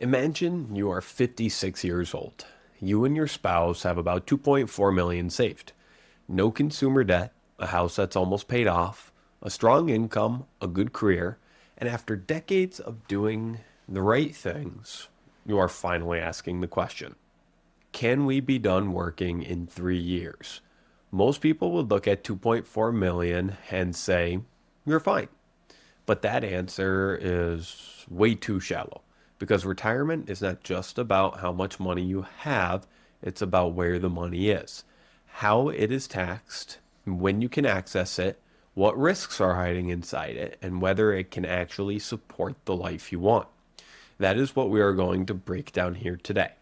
Imagine you are 56 years old. You and your spouse have about 2.4 million saved. No consumer debt, a house that's almost paid off, a strong income, a good career, and after decades of doing the right things, you are finally asking the question, can we be done working in 3 years? Most people would look at 2.4 million and say, you're fine. But that answer is way too shallow because retirement is not just about how much money you have, it's about where the money is, how it is taxed, when you can access it, what risks are hiding inside it, and whether it can actually support the life you want. That is what we are going to break down here today.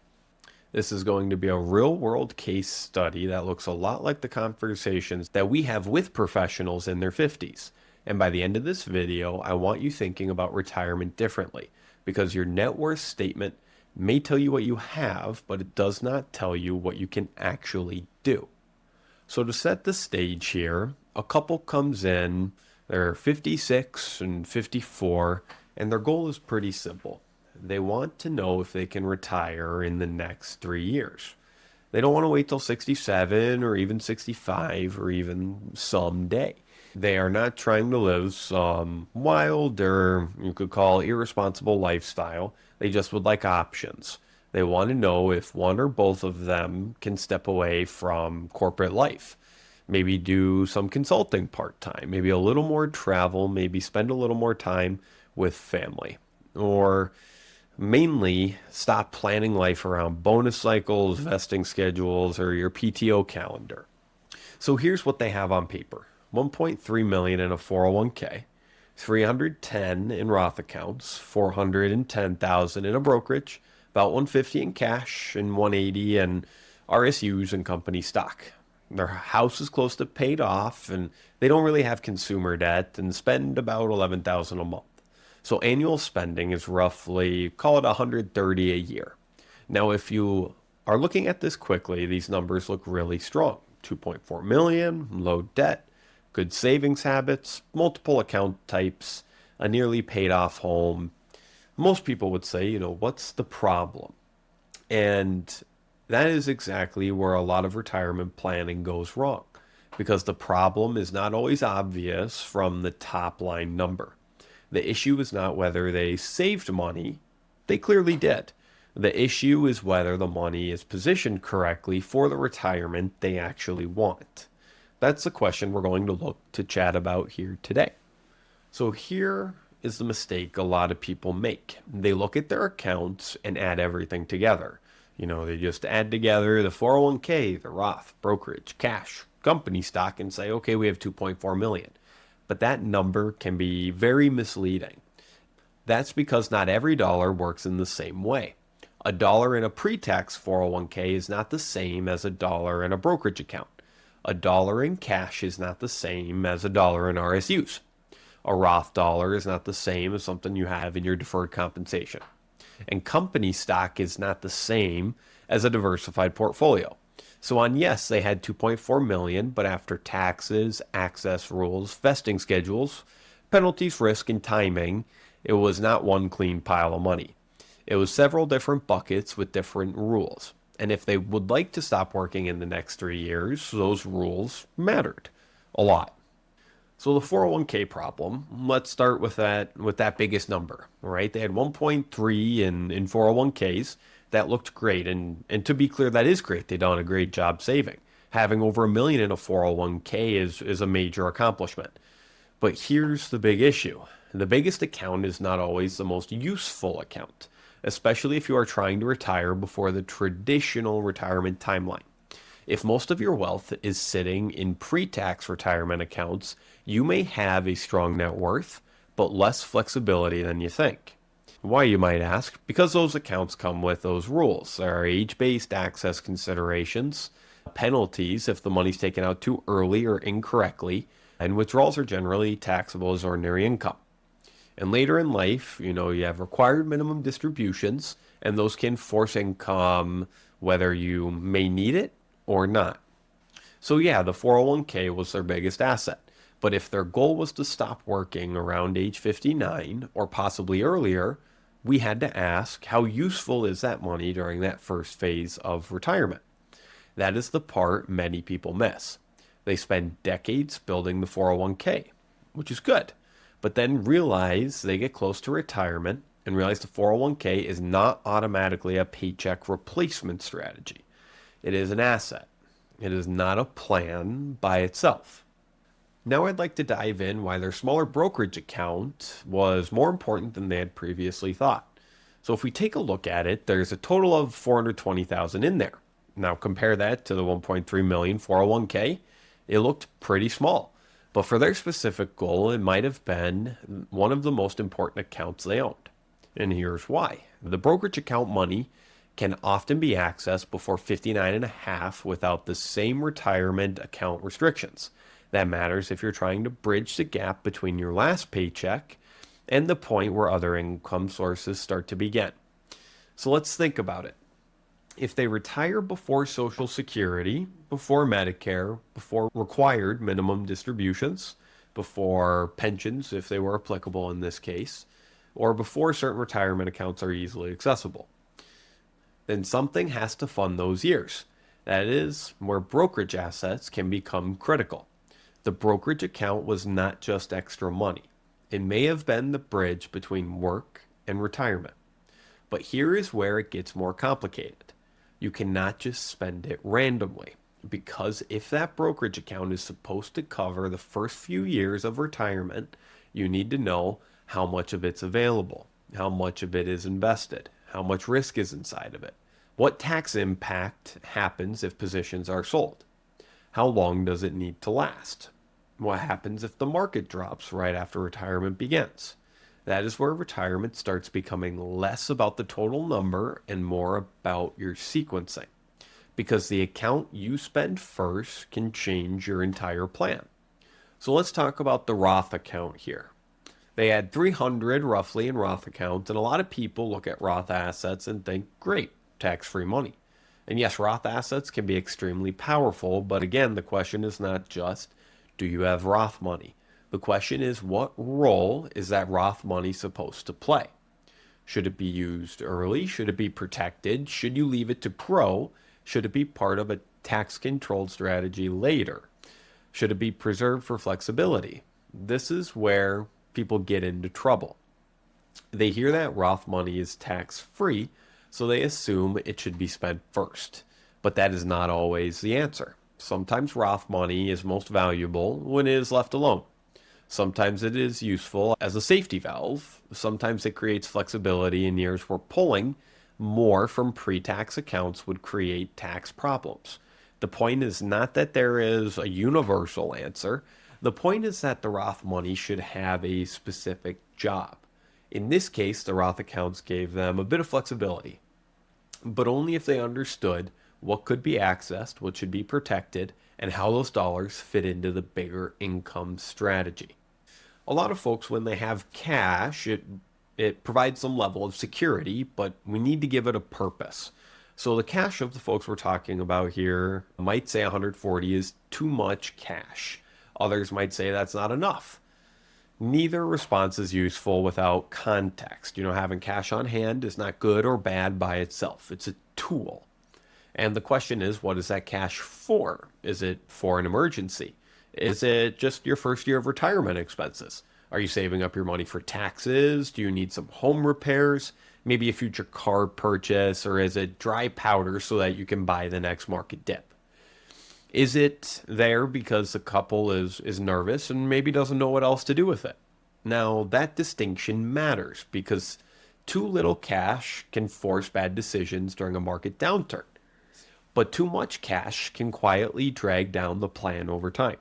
This is going to be a real world case study that looks a lot like the conversations that we have with professionals in their 50s. And by the end of this video, I want you thinking about retirement differently because your net worth statement may tell you what you have, but it does not tell you what you can actually do. So to set the stage here, a couple comes in, they're 56 and 54, and their goal is pretty simple. They want to know if they can retire in the next 3 years. They don't want to wait till 67 or even 65 or even someday. They are not trying to live some wild or you could call irresponsible lifestyle. They just would like options. They want to know if one or both of them can step away from corporate life. Maybe do some consulting part-time, maybe a little more travel, maybe spend a little more time with family. Or mainly stop planning life around bonus cycles, vesting schedules, or your PTO calendar. So here's what they have on paper. 1.3 million in a 401k, 310 in Roth accounts, 410,000 in a brokerage, about 150 in cash and 180 in RSUs and company stock. Their house is close to paid off and they don't really have consumer debt and spend about 11,000 a month. So annual spending is roughly, call it 130 a year. Now, if you are looking at this quickly, these numbers look really strong. 2.4 million, low debt, good savings habits, multiple account types, a nearly paid off home. Most people would say, what's the problem? And that is exactly where a lot of retirement planning goes wrong because the problem is not always obvious from the top line number. The issue is not whether they saved money. They clearly did. The issue is whether the money is positioned correctly for the retirement they actually want. That's the question we're going to look to chat about here today. So here is the mistake a lot of people make. They look at their accounts and add everything together. They just add together the 401k, the Roth, brokerage, cash, company stock, and say, okay, we have 2.4 million. But that number can be very misleading. That's because not every dollar works in the same way. A dollar in a pre-tax 401k is not the same as a dollar in a brokerage account. A dollar in cash is not the same as a dollar in RSUs. A Roth dollar is not the same as something you have in your deferred compensation. And company stock is not the same as a diversified portfolio. So on yes, they had 2.4 million, but after taxes, access rules, vesting schedules, penalties, risk, and timing, it was not one clean pile of money. It was several different buckets with different rules. And if they would like to stop working in the next 3 years, those rules mattered a lot. So the 401k problem, let's start with that biggest number, right? They had 1.3 in 401ks. That looked great. And to be clear, that is great. They've done a great job saving. Having over $1 million in a 401k is a major accomplishment. But here's the big issue. The biggest account is not always the most useful account, especially if you are trying to retire before the traditional retirement timeline. If most of your wealth is sitting in pre-tax retirement accounts, you may have a strong net worth, but less flexibility than you think. Why, you might ask? Because those accounts come with those rules. There are age-based access considerations, penalties if the money's taken out too early or incorrectly, and withdrawals are generally taxable as ordinary income. And later in life, you have required minimum distributions, and those can force income whether you may need it or not. So yeah, the 401k was their biggest asset. But if their goal was to stop working around age 59 or possibly earlier, we had to ask, how useful is that money during that first phase of retirement? That is the part many people miss. They spend decades building the 401k, which is good, but then realize they get close to retirement and realize the 401k is not automatically a paycheck replacement strategy. It is an asset. It is not a plan by itself. Now I'd like to dive in why their smaller brokerage account was more important than they had previously thought. So if we take a look at it, there's a total of 420,000 in there. Now compare that to the 1.3 million 401k. It looked pretty small, but for their specific goal, it might have been one of the most important accounts they owned. And here's why. The brokerage account money can often be accessed before 59 and a half without the same retirement account restrictions. That matters if you're trying to bridge the gap between your last paycheck and the point where other income sources start to begin. So let's think about it. If they retire before Social Security, before Medicare, before required minimum distributions, before pensions, if they were applicable in this case, or before certain retirement accounts are easily accessible, then something has to fund those years. That is where brokerage assets can become critical. The brokerage account was not just extra money. It may have been the bridge between work and retirement. But here is where it gets more complicated. You cannot just spend it randomly, because if that brokerage account is supposed to cover the first few years of retirement, you need to know how much of it's available, how much of it is invested, how much risk is inside of it, what tax impact happens if positions are sold. How long does it need to last? What happens if the market drops right after retirement begins? That is where retirement starts becoming less about the total number and more about your sequencing, because the account you spend first can change your entire plan. So let's talk about the Roth account here. They had 300 roughly in Roth accounts, and a lot of people look at Roth assets and think, great, tax-free money. And yes, Roth assets can be extremely powerful, but again, the question is not just, do you have Roth money? The question is, what role is that Roth money supposed to play? Should it be used early? Should it be protected? Should you leave it to grow? Should it be part of a tax-controlled strategy later? Should it be preserved for flexibility? This is where people get into trouble. They hear that Roth money is tax-free, so they assume it should be spent first. But that is not always the answer. Sometimes Roth money is most valuable when it is left alone. Sometimes it is useful as a safety valve. Sometimes it creates flexibility in years where pulling more from pre-tax accounts would create tax problems. The point is not that there is a universal answer. The point is that the Roth money should have a specific job. In this case, the Roth accounts gave them a bit of flexibility, but only if they understood what could be accessed, what should be protected, and how those dollars fit into the bigger income strategy. A lot of folks, when they have cash, it provides some level of security, but we need to give it a purpose. So the cash of the folks we're talking about here might say 140 is too much cash. Others might say that's not enough. Neither response is useful without context. Having cash on hand is not good or bad by itself. It's a tool. And the question is, what is that cash for? Is it for an emergency? Is it just your first year of retirement expenses? Are you saving up your money for taxes? Do you need some home repairs? Maybe a future car purchase? Or is it dry powder so that you can buy the next market dip? Is it there because the couple is nervous and maybe doesn't know what else to do with it? Now, that distinction matters because too little cash can force bad decisions during a market downturn. But too much cash can quietly drag down the plan over time,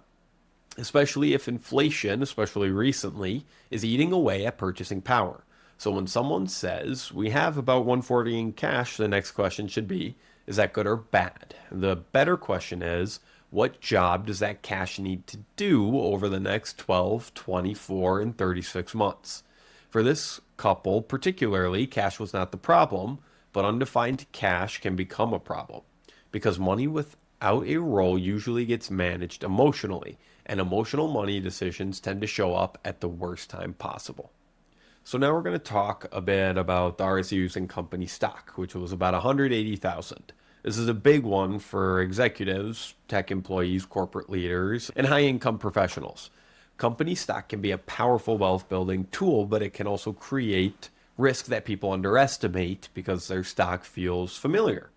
especially if inflation, especially recently, is eating away at purchasing power. So when someone says, we have about 140 in cash, the next question should be, is that good or bad? The better question is, what job does that cash need to do over the next 12, 24, and 36 months? For this couple, particularly, cash was not the problem, but undefined cash can become a problem because money without a role usually gets managed emotionally, and emotional money decisions tend to show up at the worst time possible. So now we're going to talk a bit about the RSUs and company stock, which was about 180,000. This is a big one for executives, tech employees, corporate leaders, and high-income professionals. Company stock can be a powerful wealth building tool, but it can also create risk that people underestimate because their stock feels familiar.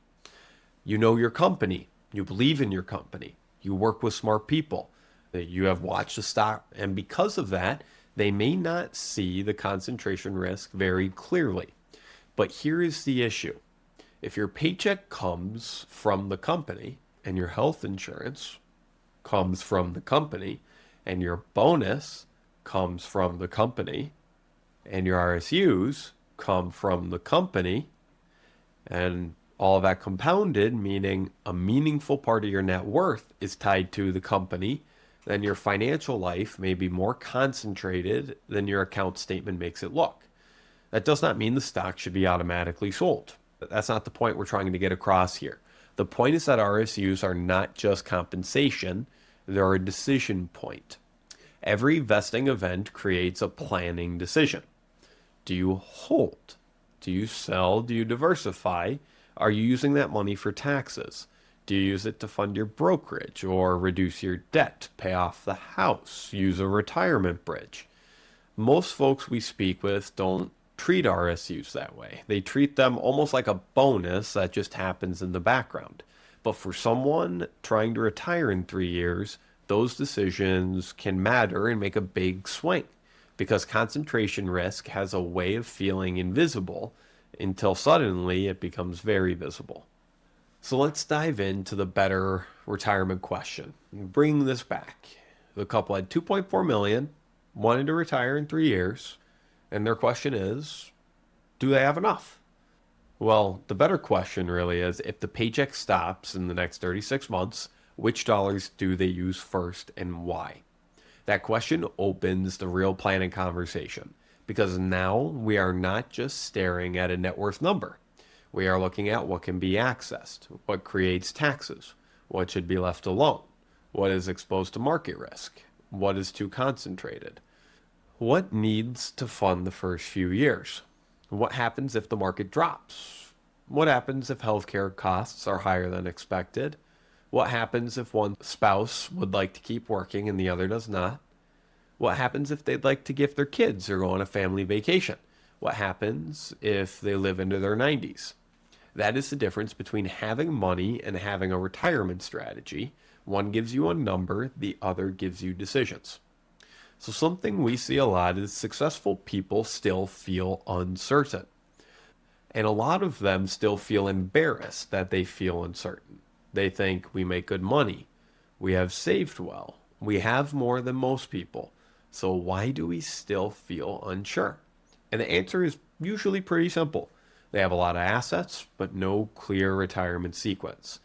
You know your company, you believe in your company, you work with smart people, that you have watched the stock, and because of that, they may not see the concentration risk very clearly. But here is the issue. If your paycheck comes from the company and your health insurance comes from the company and your bonus comes from the company and your RSUs come from the company and all of that compounded, meaning a meaningful part of your net worth is tied to the company, then your financial life may be more concentrated than your account statement makes it look. That does not mean the stock should be automatically sold. That's not the point we're trying to get across here. The point is that RSUs are not just compensation, they're a decision point. Every vesting event creates a planning decision. Do you hold? Do you sell? Do you diversify? Are you using that money for taxes? Do you use it to fund your brokerage or reduce your debt, pay off the house, use a retirement bridge? Most folks we speak with don't treat RSUs that way. They treat them almost like a bonus that just happens in the background. But for someone trying to retire in 3 years, those decisions can matter and make a big swing because concentration risk has a way of feeling invisible until suddenly it becomes very visible. So let's dive into the better retirement question. Bringing this back, the couple had 2.4 million, wanted to retire in 3 years, and their question is, do they have enough? Well, the better question really is, if the paycheck stops in the next 36 months, which dollars do they use first and why? That question opens the real planning conversation because now we are not just staring at a net worth number. We are looking at what can be accessed, what creates taxes, what should be left alone, what is exposed to market risk, what is too concentrated, what needs to fund the first few years, what happens if the market drops, what happens if healthcare costs are higher than expected, what happens if one spouse would like to keep working and the other does not, what happens if they'd like to gift their kids or go on a family vacation, what happens if they live into their 90s. That is the difference between having money and having a retirement strategy. One gives you a number, the other gives you decisions. So something we see a lot is successful people still feel uncertain. And a lot of them still feel embarrassed that they feel uncertain. They think we make good money, we have saved well, we have more than most people. So why do we still feel unsure? And the answer is usually pretty simple. They have a lot of assets, but no clear retirement sequence.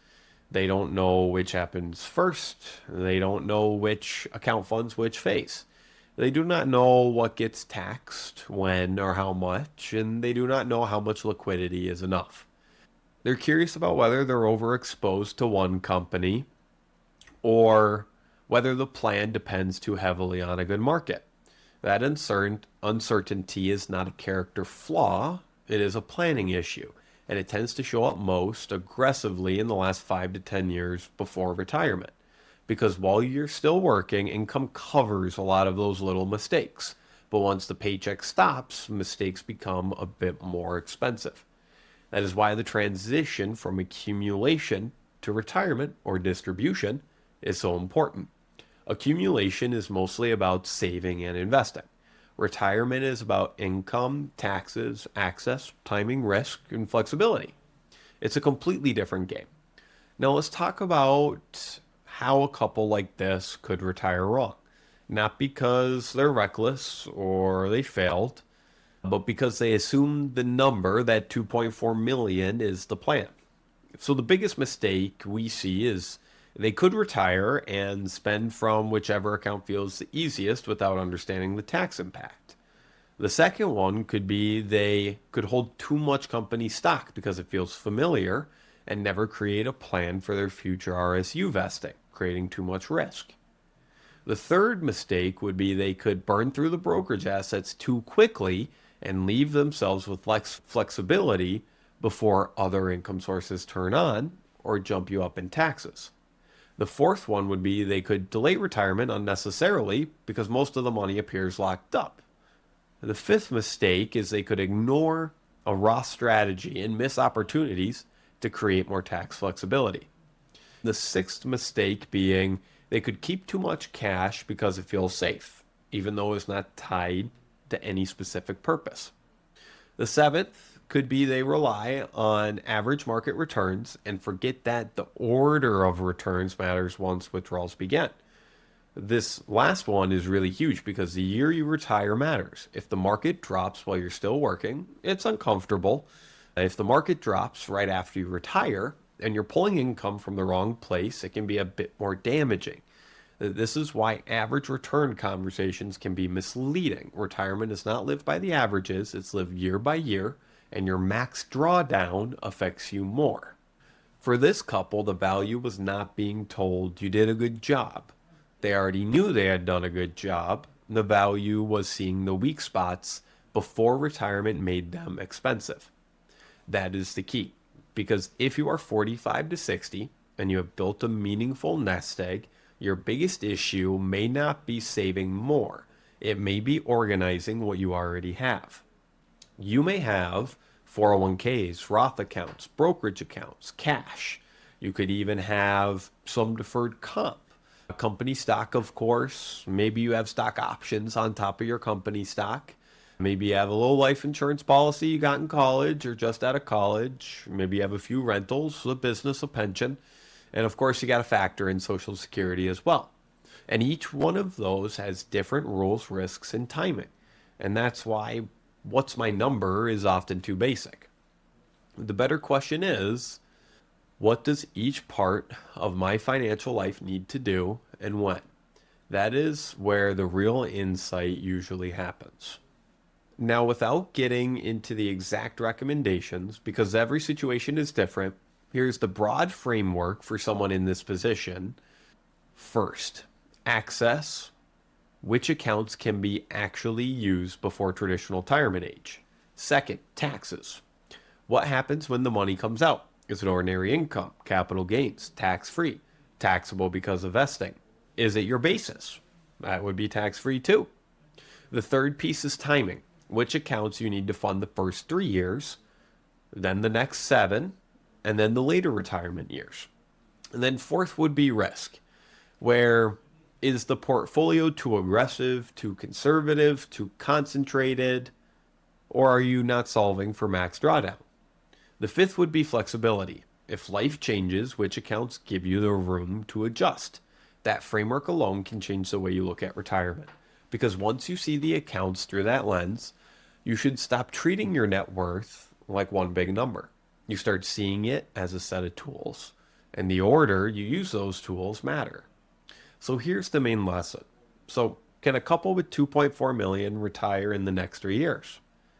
They don't know which happens first. They don't know which account funds which phase. They do not know what gets taxed, when or how much, and they do not know how much liquidity is enough. They're curious about whether they're overexposed to one company or whether the plan depends too heavily on a good market. That uncertainty is not a character flaw. It is a planning issue, and it tends to show up most aggressively in the last 5 to 10 years before retirement. Because while you're still working, income covers a lot of those little mistakes. But once the paycheck stops, mistakes become a bit more expensive. That is why the transition from accumulation to retirement or distribution is so important. Accumulation is mostly about saving and investing. Retirement is about income, taxes, access, timing, risk, and flexibility. It's a completely different game. Now let's talk about how a couple like this could retire wrong. Not because they're reckless or they failed, but because they assumed the number, that 2.4 million, is the plan. So the biggest mistake we see is they could retire and spend from whichever account feels the easiest without understanding the tax impact. The second one could be they could hold too much company stock because it feels familiar and never create a plan for their future RSU vesting, creating too much risk. The third mistake would be they could burn through the brokerage assets too quickly and leave themselves with flexibility before other income sources turn on or jump you up in taxes. The fourth one would be they could delay retirement unnecessarily because most of the money appears locked up. The fifth mistake is they could ignore a Roth strategy and miss opportunities to create more tax flexibility. The sixth mistake being they could keep too much cash because it feels safe, even though it's not tied to any specific purpose. The seventh could be they rely on average market returns and forget that the order of returns matters once withdrawals begin. This last one is really huge because the year you retire matters. If the market drops while you're still working, it's uncomfortable. If the market drops right after you retire and you're pulling income from the wrong place, it can be a bit more damaging. This is why average return conversations can be misleading. Retirement is not lived by the averages, it's lived year by year, and your max drawdown affects you more. For this couple, the value was not being told you did a good job. They already knew they had done a good job. The value was seeing the weak spots before retirement made them expensive. That is the key. Because if you are 45 to 60 and you have built a meaningful nest egg, your biggest issue may not be saving more. It may be organizing what you already have. You may have 401ks, Roth accounts, brokerage accounts, cash. You could even have some deferred comp. A company stock, of course. Maybe you have stock options on top of your company stock. Maybe you have a little life insurance policy you got in college or just out of college. Maybe you have a few rentals, a business, a pension. And of course, you got to factor in Social Security as well. And each one of those has different rules, risks, and timing. And that's why what's my number is often too basic. The better question is, what does each part of my financial life need to do and when? That is where the real insight usually happens. Now, without getting into the exact recommendations, because every situation is different, here's the broad framework for someone in this position. First, access. Which accounts can be actually used before traditional retirement age? Second, taxes. What happens when the money comes out? Is it ordinary income, capital gains, tax-free, taxable because of vesting? Is it your basis? That would be tax-free too. The third piece is timing. Which accounts you need to fund the first 3 years, then the next 7, and then the later retirement years. And then fourth would be risk, where is the portfolio too aggressive, too conservative, too concentrated, or are you not solving for max drawdown? The fifth would be flexibility. If life changes, which accounts give you the room to adjust? That framework alone can change the way you look at retirement. Because once you see the accounts through that lens, you should stop treating your net worth like one big number. You start seeing it as a set of tools, and the order you use those tools matter. So here's the main lesson. So can a couple with 2.4 million retire in the next 3 years?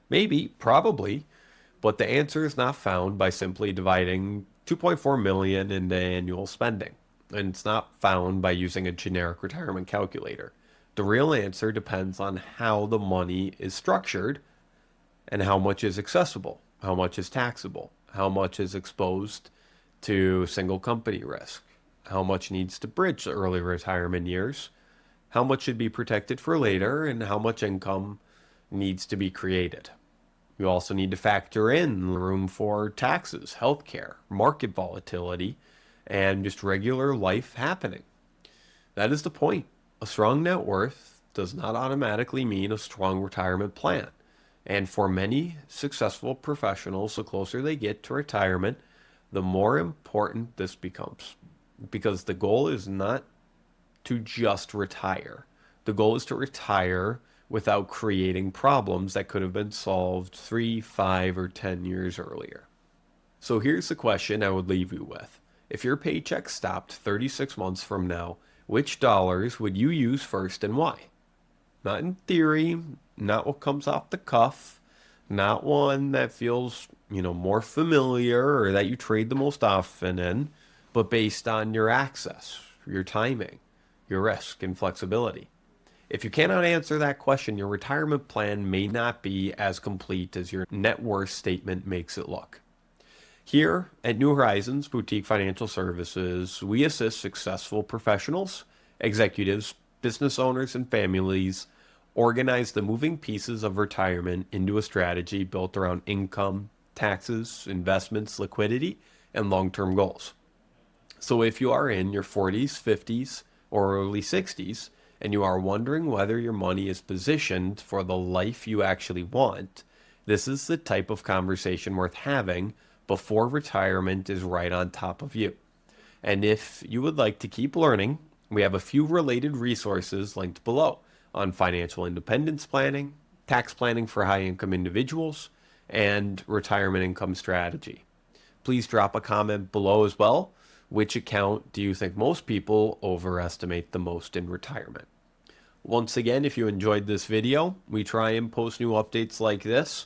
Maybe, probably, but the answer is not found by simply dividing 2.4 million into annual spending. And it's not found by using a generic retirement calculator. The real answer depends on how the money is structured and how much is accessible, how much is taxable, how much is exposed to single company risk, how much needs to bridge the early retirement years, how much should be protected for later, and how much income needs to be created. You also need to factor in room for taxes, healthcare, market volatility, and just regular life happening. That is the point. A strong net worth does not automatically mean a strong retirement plan. And for many successful professionals, the closer they get to retirement, the more important this becomes. Because the goal is not to just retire. The goal is to retire without creating problems that could have been solved 3, 5, or 10 years earlier. So here's the question I would leave you with. If your paycheck stopped 36 months from now, which dollars would you use first and why? Not in theory, not what comes off the cuff, not one that feels, more familiar or that you trade the most often in, but based on your access, your timing, your risk, and flexibility. If you cannot answer that question, your retirement plan may not be as complete as your net worth statement makes it look. Here at New Horizons Boutique Financial Services, we assist successful professionals, executives, business owners, and families organize the moving pieces of retirement into a strategy built around income, taxes, investments, liquidity, and long-term goals. So if you are in your 40s, 50s, or early 60s, and you are wondering whether your money is positioned for the life you actually want, this is the type of conversation worth having before retirement is right on top of you. And if you would like to keep learning, we have a few related resources linked below on financial independence planning, tax planning for high income individuals, and retirement income strategy. Please drop a comment below as well. Which account do you think most people overestimate the most in retirement? Once again, if you enjoyed this video, we try and post new updates like this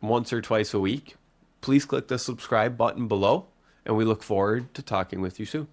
once or twice a week. Please click the subscribe button below, and we look forward to talking with you soon.